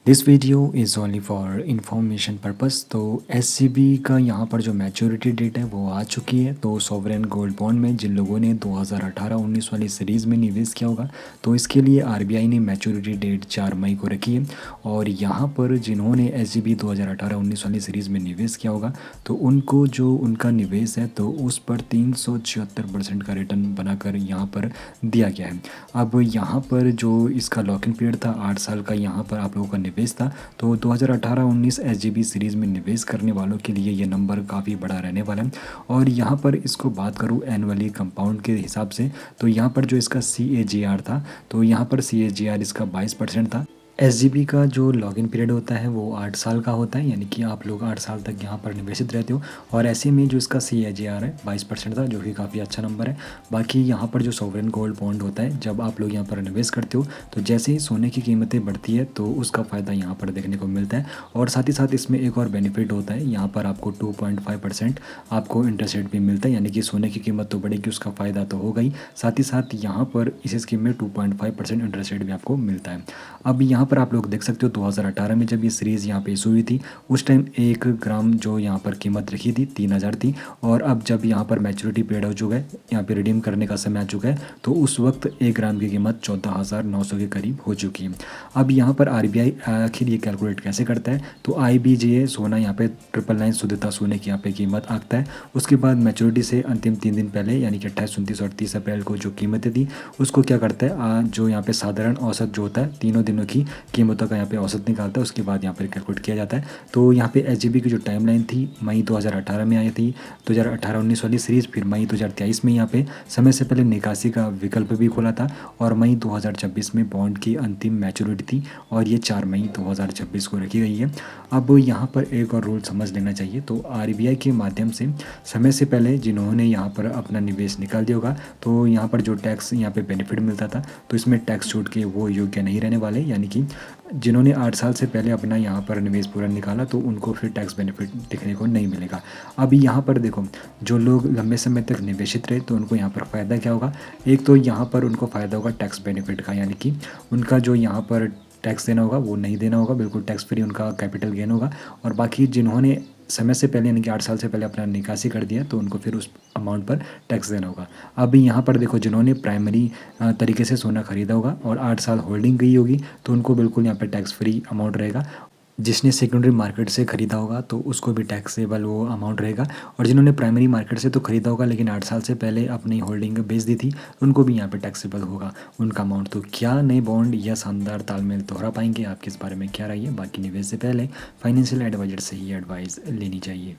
This video is only for information purpose. तो SCB का यहाँ पर जो मैच्योरिटी डेट है वो आ चुकी है। तो सॉवरेन गोल्ड बॉन्ड में जिन लोगों ने 2018-19 वाली सीरीज़ में निवेश किया होगा तो इसके लिए आरबीआई ने मैच्योरिटी डेट 4 मई को रखी है। और यहाँ पर जिन्होंने एससीबी 2018-19 वाली सीरीज़ में निवेश किया होगा तो उनको जो उनका निवेश है तो उस पर 376% का रिटर्न बनाकर यहाँ पर दिया गया है। अब यहाँ पर जो इसका लॉक इन पीरियड था 8 साल का, यहाँ पर आप लोगों का निवेश था। तो 2018-19 एसजीबी सीरीज़ में निवेश करने वालों के लिए ये नंबर काफ़ी बड़ा रहने वाला है। और यहाँ पर इसको बात करूँ एनुअली कंपाउंड के हिसाब से तो यहाँ पर जो इसका CAGR था तो यहाँ पर CAGR इसका 22% था। एसजीबी का जो लॉगिन पीरियड होता है वो 8 साल का होता है, यानी कि आप लोग 8 साल तक यहाँ पर निवेशित रहते हो। और ऐसे में जो इसका CAGR है 22% था, जो कि काफ़ी अच्छा नंबर है। बाकी यहाँ पर जो सॉवरेन गोल्ड बॉन्ड होता है, जब आप लोग यहाँ पर निवेश करते हो तो जैसे ही सोने की कीमतें बढ़ती है तो उसका फ़ायदा यहाँ पर देखने को मिलता है। और साथ ही साथ इसमें एक और बेनिफिट होता है, यहाँ पर आपको 2.5% आपको इंटरेस्ट रेट भी मिलता है, यानी कि सोने की कीमत तो बढ़ेगी, उसका फ़ायदा तो होगा ही, साथ ही साथ यहाँ पर इस स्कीम में 2.5% इंटरेस्ट रेट भी आपको मिलता है। अब यहाँ पर आप लोग देख सकते हो 2018 में जब ये सीरीज़ यहाँ पे इशू हुई थी उस टाइम 1 ग्राम जो यहाँ पर कीमत रखी थी 3000 थी। और अब जब यहाँ पर मैच्योरिटी पीरियड हो चुका है, यहाँ पे रिडीम करने का समय आ चुका है, तो उस वक्त 1 ग्राम की कीमत 14,900 के करीब हो चुकी है। अब यहाँ पर आरबीआई आखिर ये कैलकुलेट कैसे करता है, तो IBGA सोना यहाँ पे 999 शुद्धता सोने की यहाँ पे कीमत आंकता है। उसके बाद मैच्योरिटी से अंतिम 3 दिन पहले यानी कि 28, 29 और 30 अप्रैल को जो कीमतें थी उसको क्या करता है, जो यहाँ पे साधारण औसत जो होता है तीनों दिनों की कीमतों का यहाँ पे औसत निकालता है, उसके बाद यहाँ पर कैलकुलेट किया जाता है। तो यहाँ पे एसजीबी की जो टाइमलाइन थी मई 2018 में आई थी, 2018-19 वाली सीरीज़, फिर मई 2023 में यहाँ पे समय से पहले निकासी का विकल्प भी खोला था, और मई 2026 में बॉन्ड की अंतिम मैच्योरिटी थी और ये 4 मई 2026 को रखी गई है। अब यहाँ पर एक और रूल समझ लेना चाहिए, तो आरबीआई के माध्यम से समय से पहले जिन्होंने यहाँ पर अपना निवेश निकाल दिया होगा तो यहाँ पर जो टैक्स यहाँ पे बेनिफिट मिलता था तो इसमें टैक्स छूट के वो योग्य नहीं रहने वाले, यानी कि जिन्होंने 8 साल से पहले अपना यहाँ पर निवेश पूरा निकाला तो उनको फिर टैक्स बेनिफिट दिखने को नहीं मिलेगा। अभी यहाँ पर देखो, जो लोग लंबे समय तक निवेशित रहे तो उनको यहाँ पर फ़ायदा क्या होगा, एक तो यहाँ पर उनको फ़ायदा होगा टैक्स बेनिफिट का, यानी कि उनका जो यहाँ पर टैक्स देना होगा वो नहीं देना होगा, बिल्कुल टैक्स फ्री उनका कैपिटल गेन होगा। और बाकी जिन्होंने समय से पहले यानी कि 8 साल से पहले अपना निकासी कर दिया तो उनको फिर उस अमाउंट पर टैक्स देना होगा। अभी यहाँ पर देखो, जिन्होंने प्राइमरी तरीके से सोना खरीदा होगा और 8 साल होल्डिंग गई होगी तो उनको बिल्कुल यहाँ पे टैक्स फ्री अमाउंट रहेगा। जिसने सेकेंडरी मार्केट से ख़रीदा होगा तो उसको भी टैक्सेबल वो अमाउंट रहेगा। और जिन्होंने प्राइमरी मार्केट से तो ख़रीदा होगा लेकिन 8 साल से पहले अपनी होल्डिंग बेच दी थी उनको भी यहाँ पे टैक्सेबल होगा उनका अमाउंट। तो क्या नए बॉन्ड या शानदार तालमेल दोहरा पाएंगे, आपके इस बारे में क्या राय है? बाकी निवेश से पहले फाइनेंशियल एडवाइजर से ही एडवाइस लेनी चाहिए।